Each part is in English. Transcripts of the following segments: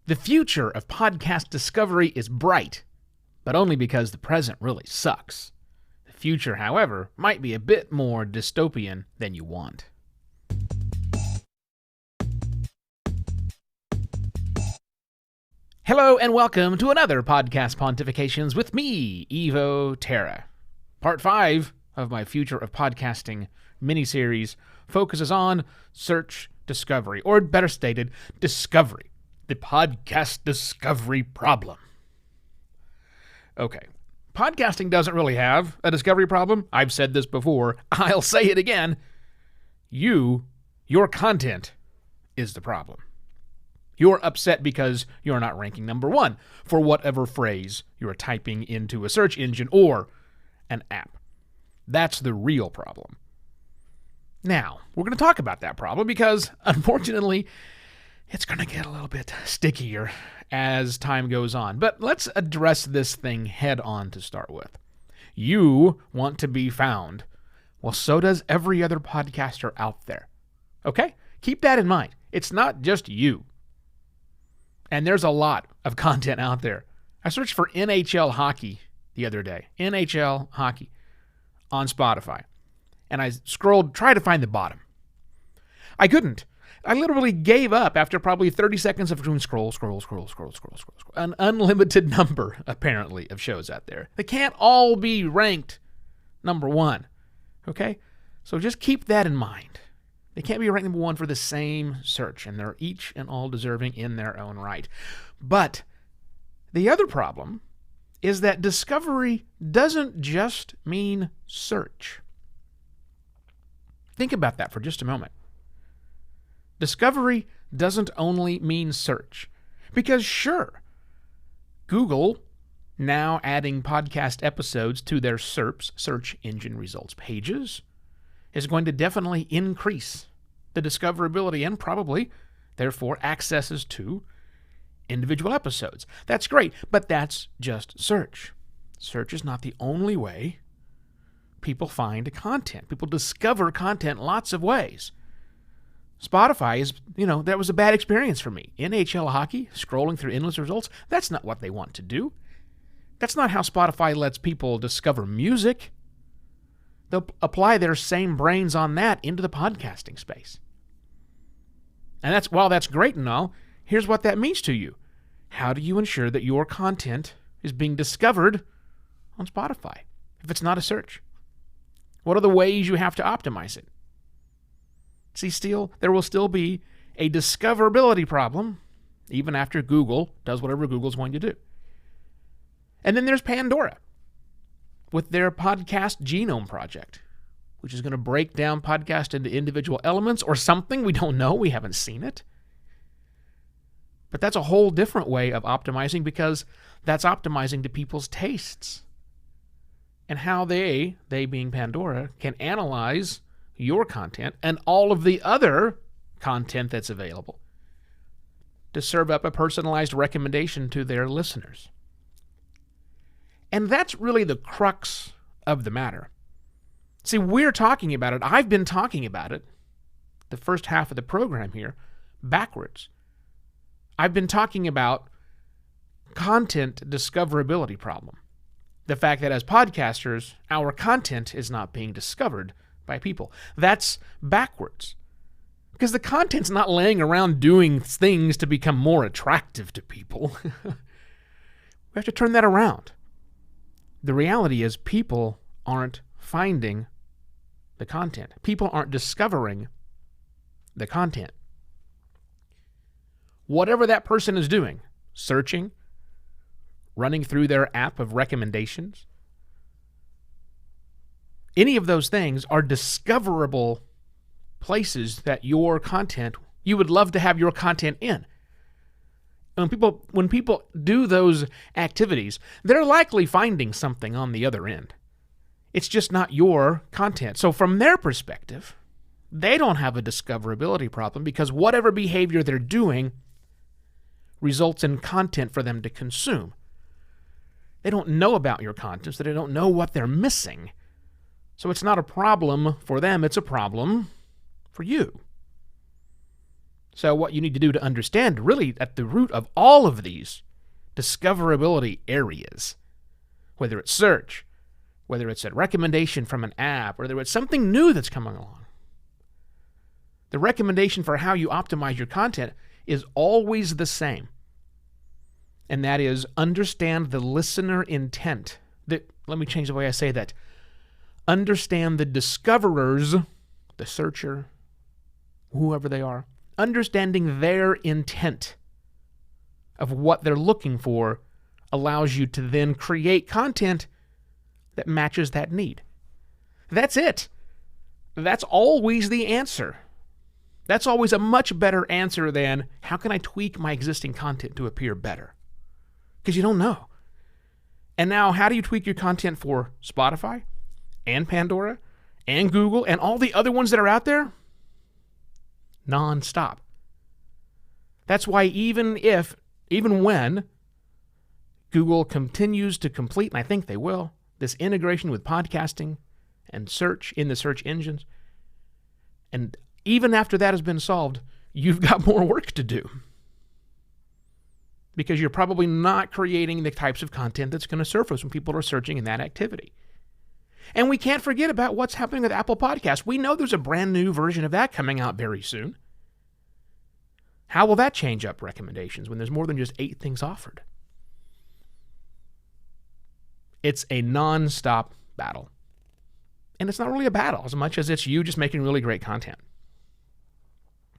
The future of podcast discovery is bright, but only because the present really sucks. The future, however, might be a bit more dystopian than you want. Hello and welcome to another Podcast Pontifications with me, Evo Terra. Part 5 of my Future of Podcasting miniseries focuses on search discovery, or better stated, discovery. The podcast discovery problem. Okay, podcasting doesn't really have a discovery problem. I've said this before. I'll say it again. Your content is the problem. You're upset because you're not ranking number 1 for whatever phrase you're typing into a search engine or an app. That's the real problem. Now, we're going to talk about that problem because, unfortunately, it's going to get a little bit stickier as time goes on. But let's address this thing head on to start with. You want to be found. Well, so does every other podcaster out there. Okay? Keep that in mind. It's not just you. And there's a lot of content out there. I searched for NHL hockey the other day. NHL hockey on Spotify. And I tried to find the bottom. I couldn't. I literally gave up after probably 30 seconds of doing scroll. An unlimited number, apparently, of shows out there. They can't all be ranked number 1. Okay? So just keep that in mind. They can't be ranked number 1 for the same search, and they're each and all deserving in their own right. But the other problem is that discovery doesn't just mean search. Think about that for just a moment. Discovery doesn't only mean search. Because sure, Google, now adding podcast episodes to their SERPs, search engine results pages, is going to definitely increase the discoverability and probably, therefore, accesses to individual episodes. That's great, but that's just search. Search is not the only way people find content. People discover content lots of ways. Spotify is, that was a bad experience for me. NHL hockey, scrolling through endless results, that's not what they want to do. That's not how Spotify lets people discover music. They'll apply their same brains on that into the podcasting space. And while that's great and all, here's what that means to you. How do you ensure that your content is being discovered on Spotify if it's not a search? What are the ways you have to optimize it? See, there will still be a discoverability problem even after Google does whatever Google's going to do. And then there's Pandora with their podcast genome project, which is going to break down podcast into individual elements or something. We don't know. We haven't seen it. But that's a whole different way of optimizing because that's optimizing to people's tastes and how they being Pandora, can analyze your content and all of the other content that's available to serve up a personalized recommendation to their listeners. And that's really the crux of the matter. See, we're talking about it. I've been talking about it, the first half of the program here, backwards. I've been talking about content discoverability problem. The fact that as podcasters, our content is not being discovered by people. That's backwards. Because the content's not laying around doing things to become more attractive to people. We have to turn that around. The reality is people aren't finding the content. People aren't discovering the content. Whatever that person is doing, searching, running through their app of recommendations, any of those things are discoverable places that you would love to have your content in. When people do those activities, they're likely finding something on the other end. It's just not your content. So from their perspective, they don't have a discoverability problem because whatever behavior they're doing results in content for them to consume. They don't know about your content, so they don't know what they're missing. So it's not a problem for them, it's a problem for you. So what you need to do to understand really at the root of all of these discoverability areas, whether it's search, whether it's a recommendation from an app, whether it's something new that's coming along, the recommendation for how you optimize your content is always the same. And that is understand the listener intent. Let me change the way I say that. Understand the discoverers, the searcher, whoever they are, understanding their intent of what they're looking for allows you to then create content that matches that need. That's it. That's always the answer. That's always a much better answer than how can I tweak my existing content to appear better? Because you don't know. And now, how do you tweak your content for Spotify and Pandora and Google and all the other ones that are out there? Non-stop. That's why even when Google continues to complete, and I think they will, this integration with podcasting and search in the search engines, and even after that has been solved, you've got more work to do. Because you're probably not creating the types of content that's going to surface when people are searching in that activity. And we can't forget about what's happening with Apple Podcasts. We know there's a brand new version of that coming out very soon. How will that change up recommendations when there's more than just 8 things offered? It's a non-stop battle. And it's not really a battle as much as it's you just making really great content.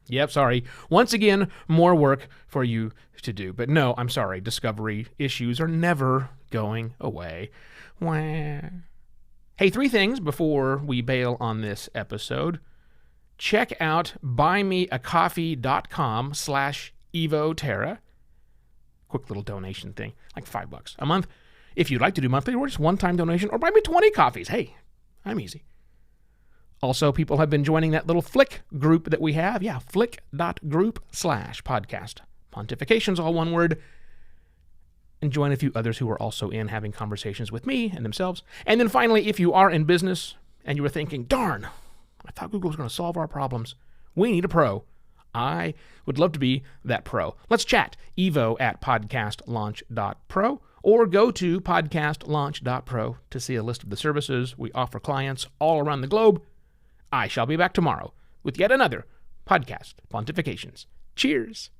Yep, sorry. Once again, more work for you to do. But no, I'm sorry. Discovery issues are never going away. Wah. Hey, 3 things before we bail on this episode. Check out buymeacoffee.com/EvoTerra. Quick little donation thing, like $5 a month. If you'd like to do monthly or just one-time donation, or buy me 20 coffees. Hey, I'm easy. Also, people have been joining that little Flick group that we have. Yeah, flick.group/podcast. Pontification's all one word. And join a few others who are also in having conversations with me and themselves. And then finally, if you are in business and you were thinking, darn, I thought Google was going to solve our problems. We need a pro. I would love to be that pro. Let's chat. evo@podcastlaunch.pro or go to podcastlaunch.pro to see a list of the services we offer clients all around the globe. I shall be back tomorrow with yet another Podcast Pontifications. Cheers.